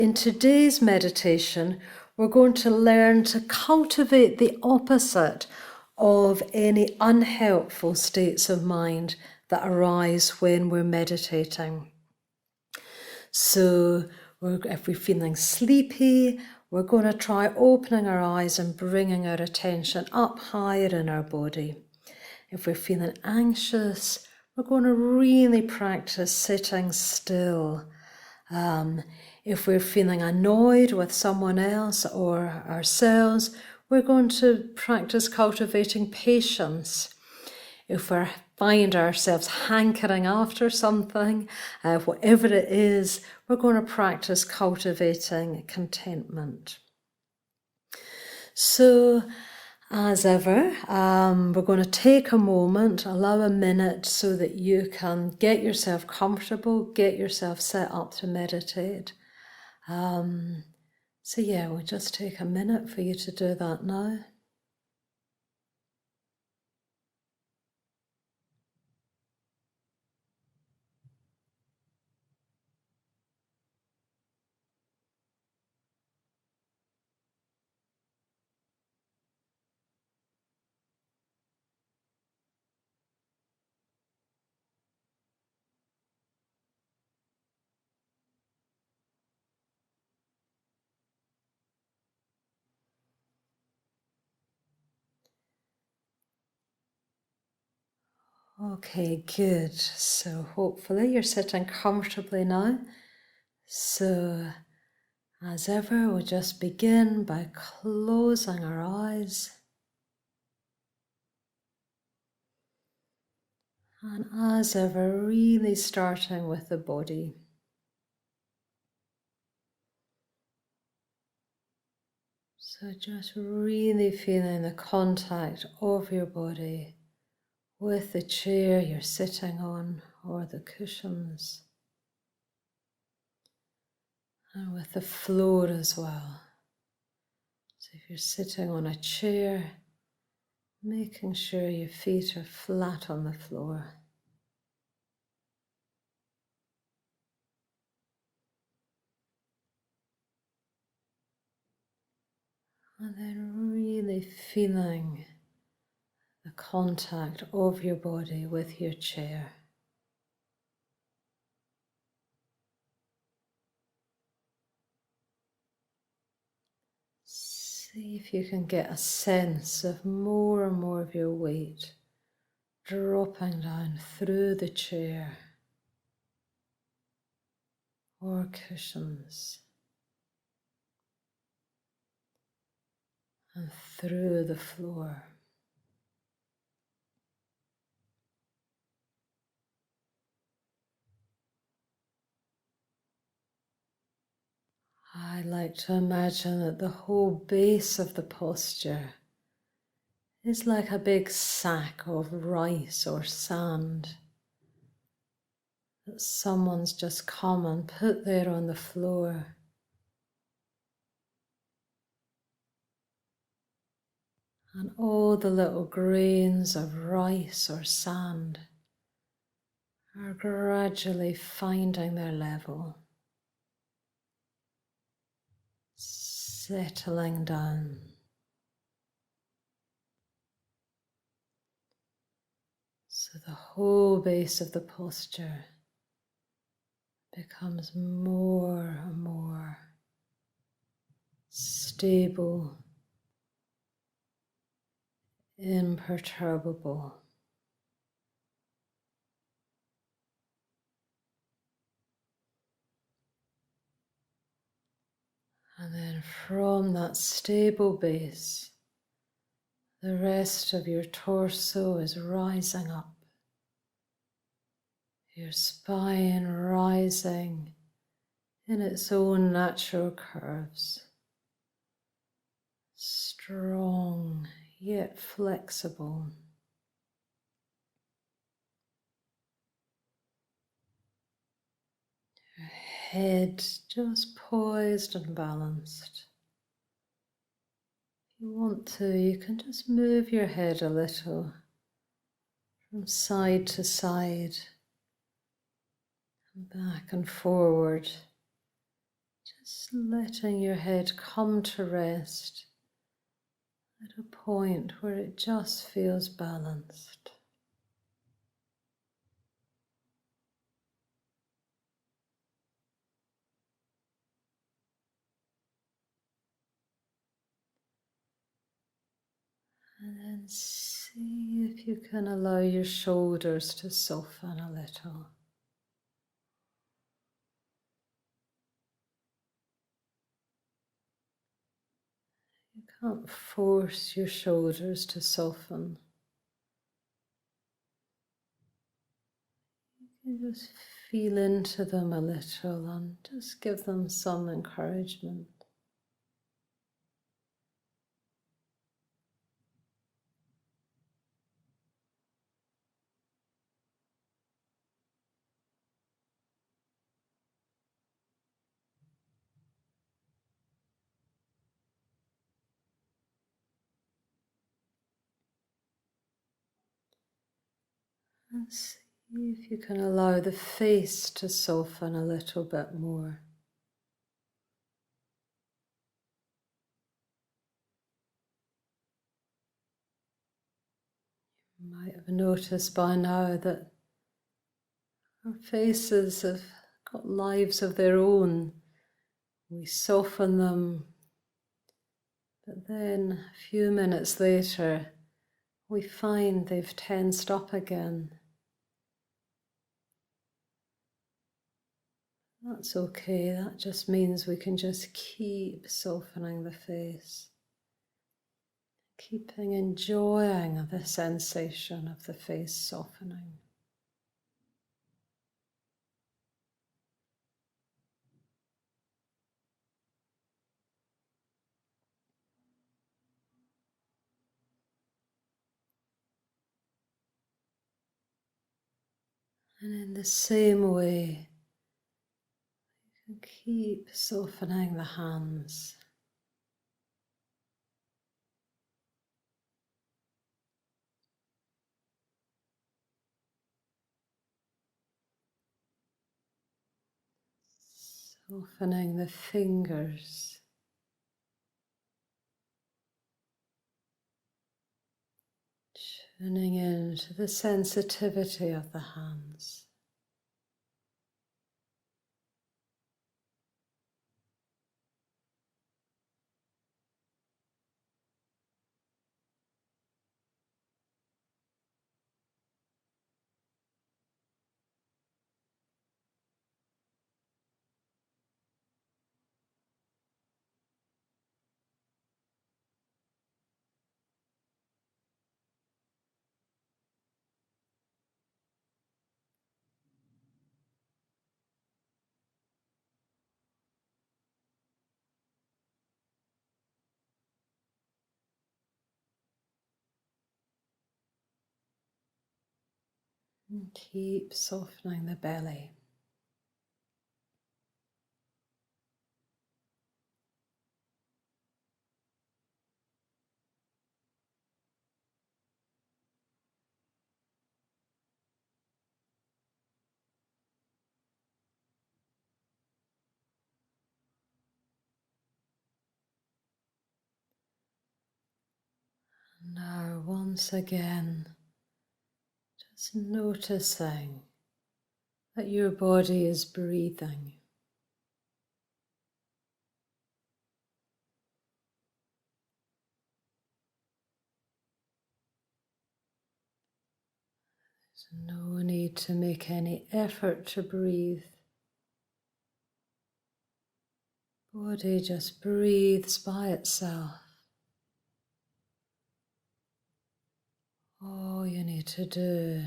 In today's meditation, we're going to learn to cultivate the opposite of any unhelpful states of mind that arise when we're meditating. So if we're feeling sleepy, we're going to try opening our eyes and bringing our attention up higher in our body. If we're feeling anxious, we're going to really practice sitting still. If we're feeling annoyed with someone else or ourselves, we're going to practice cultivating patience. If we find ourselves hankering after something, whatever it is, we're going to practice cultivating contentment. So, as ever, we're going to take a moment, allow a minute so that you can get yourself comfortable, get yourself set up to meditate. We'll just take a minute for you to do that now. Okay, good. So hopefully you're sitting comfortably now. So as ever, we'll just begin by closing our eyes. And as ever, really starting with the body. So just really feeling the contact of your body with the chair you're sitting on or the cushions, and with the floor as well. So if you're sitting on a chair, making sure your feet are flat on the floor. And then really feeling the contact of your body with your chair. See if you can get a sense of more and more of your weight dropping down through the chair or cushions and through the floor. I like to imagine that the whole base of the posture is like a big sack of rice or sand that someone's just come and put there on the floor. And all the little grains of rice or sand are gradually finding their level, settling down. So the whole base of the posture becomes more and more stable, imperturbable. And then from that stable base, the rest of your torso is rising up. Your spine rising in its own natural curves. Strong yet flexible. Your head just poised and balanced. If you want to, you can just move your head a little from side to side, and back and forward, Just letting your head come to rest at a point where it just feels balanced. And then see if you can allow your shoulders to soften a little. You can't force your shoulders to soften. You just feel into them a little and just give them some encouragement. And see if you can allow the face to soften a little bit more. You might have noticed by now that our faces have got lives of their own. We soften them, but then a few minutes later we find they've tensed up again. That's okay, that just means we can just keep softening the face, keeping enjoying the sensation of the face softening. And in the same way, you can keep softening the hands. Softening the fingers. Tuning into the sensitivity of the hands. And keep softening the belly. Now, once again, just noticing that your body is breathing. There's no need to make any effort to breathe. Body just breathes by itself. All you need to do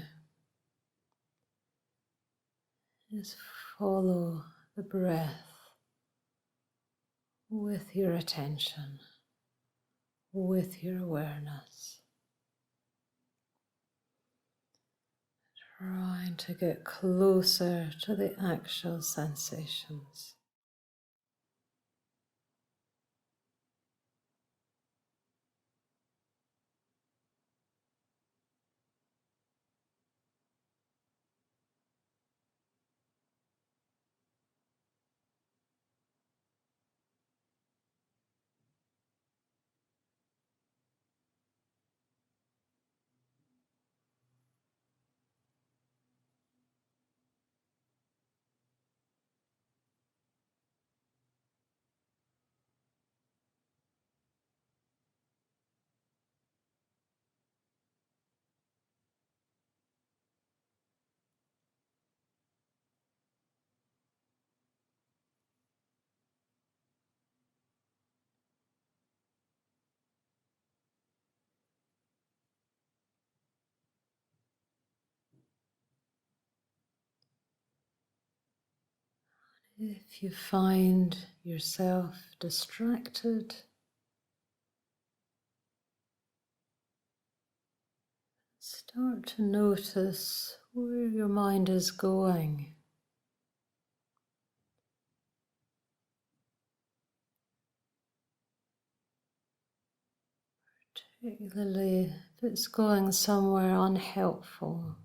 is follow the breath with your attention, with your awareness. Trying to get closer to the actual sensations. If you find yourself distracted, start to notice where your mind is going. Particularly if it's going somewhere unhelpful.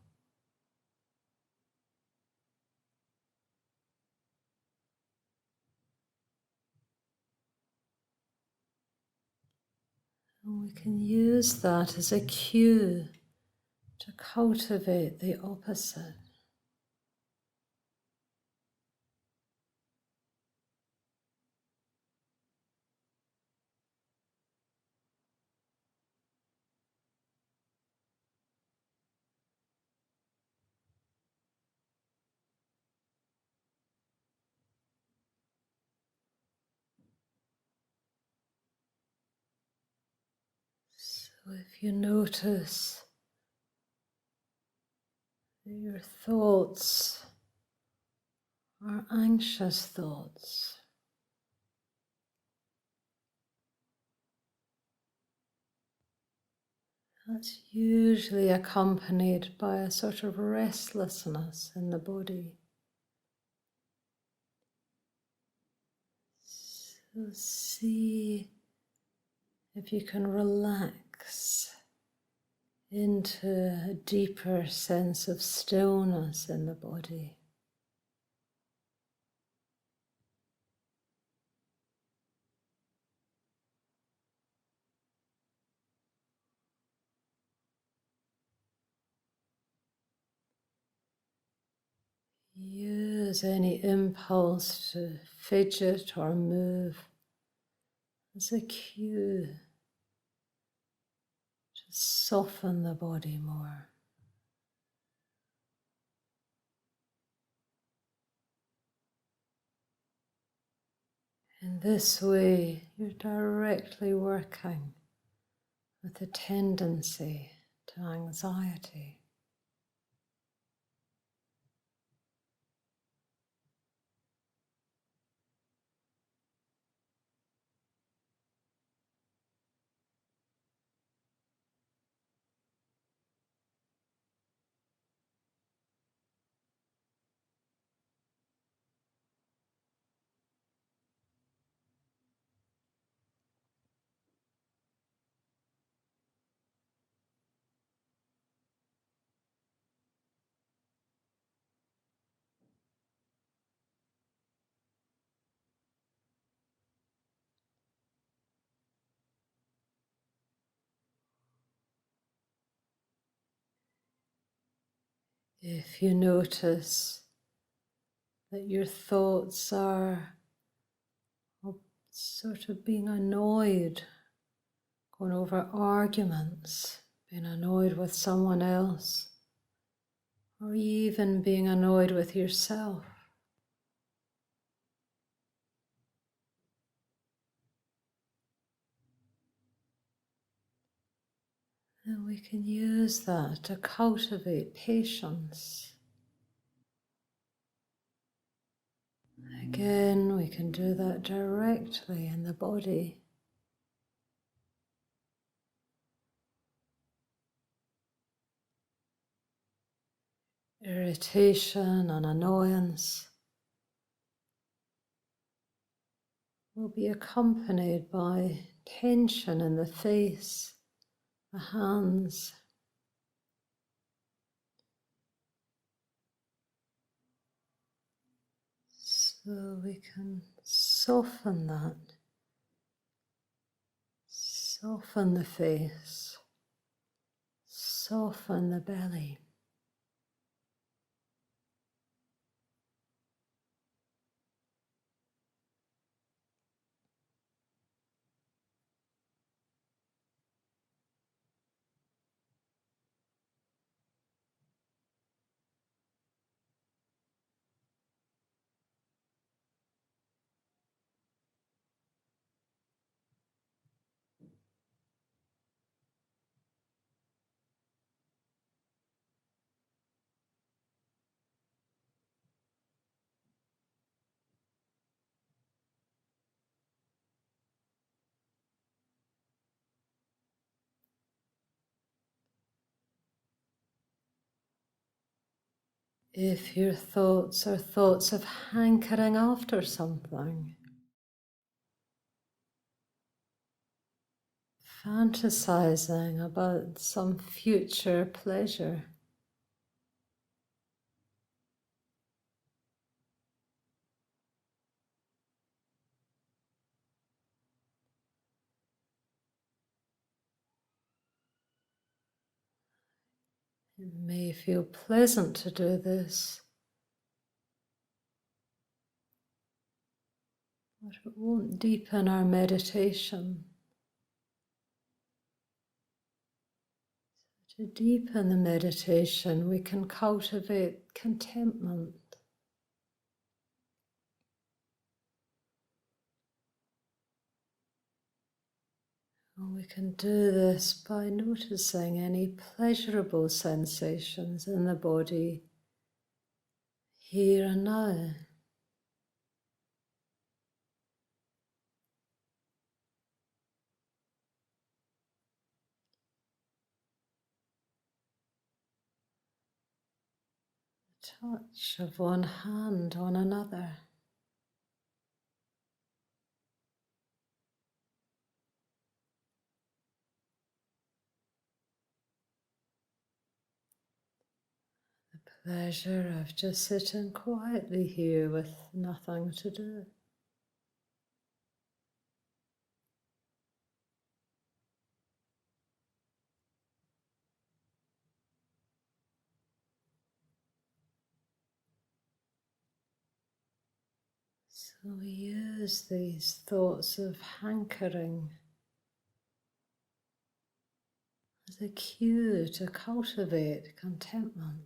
And we can use that as a cue to cultivate the opposite. So if you notice that your thoughts are anxious thoughts, that's usually accompanied by a sort of restlessness in the body. So see if you can relax into a deeper sense of stillness in the body. Use any impulse to fidget or move as a cue to soften the body more. In this way, you're directly working with the tendency to anxiety. If you notice that your thoughts are sort of being annoyed, going over arguments, being annoyed with someone else, or even being annoyed with yourself, then we can use that to cultivate patience. Again, we can do that directly in the body. Irritation and annoyance will be accompanied by tension in the face, the hands. So we can soften that, soften the face, soften the belly. If your thoughts are thoughts of hankering after something, fantasizing about some future pleasure, it may feel pleasant to do this, but it won't deepen our meditation. To deepen the meditation, we can cultivate contentment. And we can do this by noticing any pleasurable sensations in the body here and now. Touch of one hand on another. The pleasure of just sitting quietly here with nothing to do. So we use these thoughts of hankering as a cue to cultivate contentment.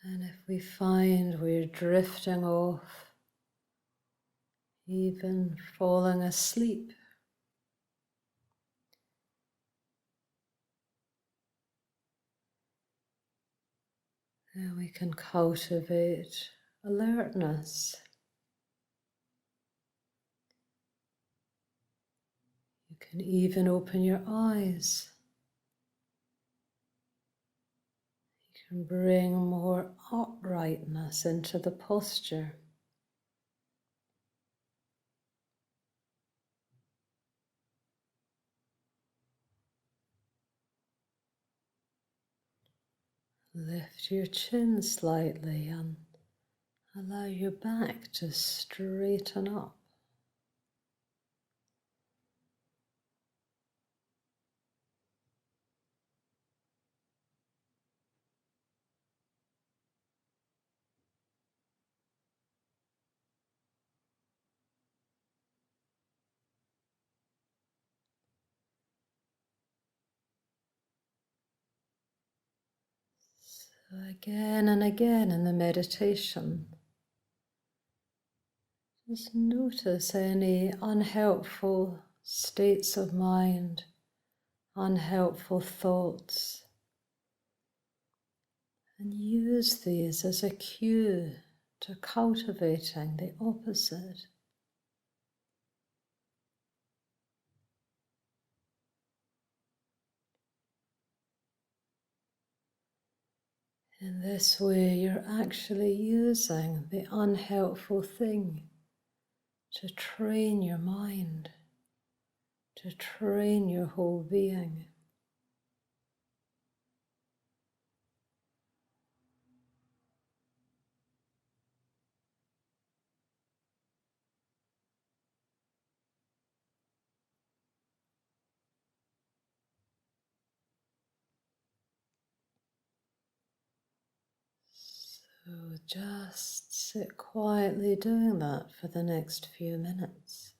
And if we find we're drifting off, even falling asleep, then we can cultivate alertness. You can even open your eyes. You can bring more uprightness into the posture. Lift your chin slightly and allow your back to straighten up. So again and again in the meditation, just notice any unhelpful states of mind, unhelpful thoughts, and use these as a cue to cultivating the opposite. In this way, you're actually using the unhelpful thing to train your mind, to train your whole being. So just sit quietly doing that for the next few minutes.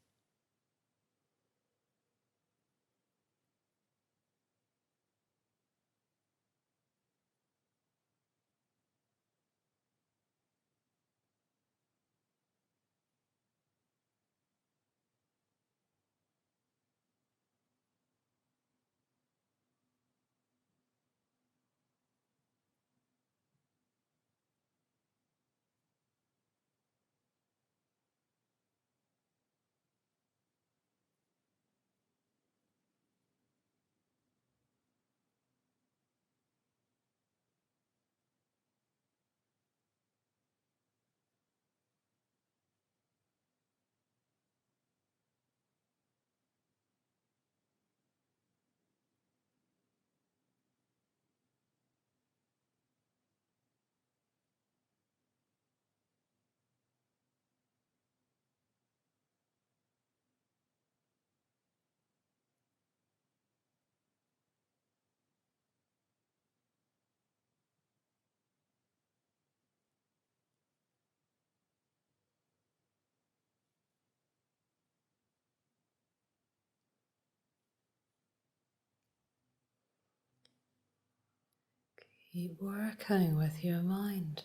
Keep working with your mind.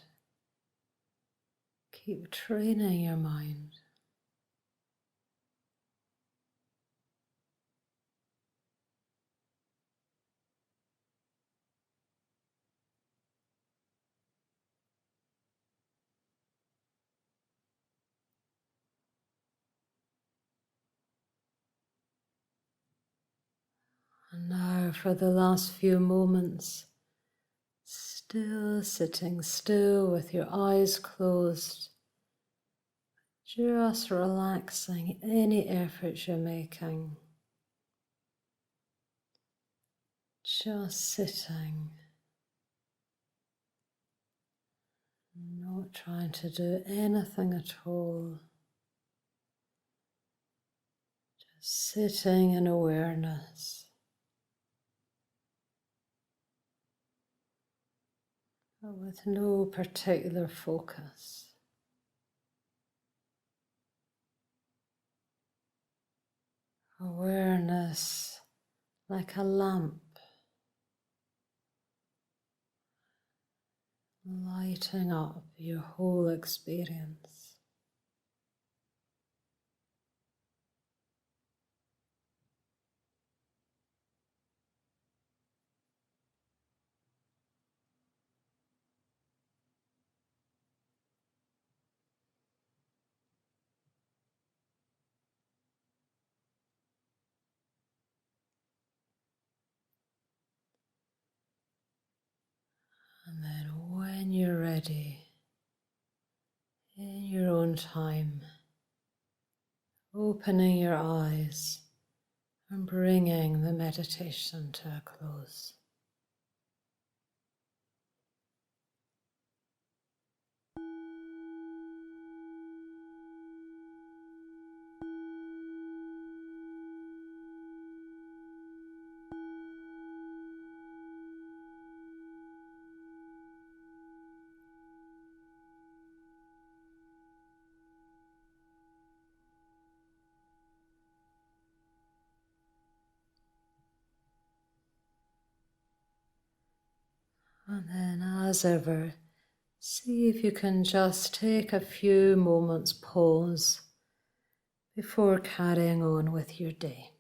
Keep training your mind. And now for the last few moments, still sitting still with your eyes closed, just relaxing any efforts you're making. Just sitting, not trying to do anything at all. Just sitting in awareness, but with no particular focus. Awareness like a lamp, lighting up your whole experience. And then when you're ready, in your own time, opening your eyes and bringing the meditation to a close. And then, as ever, see if you can just take a few moments pause before carrying on with your day.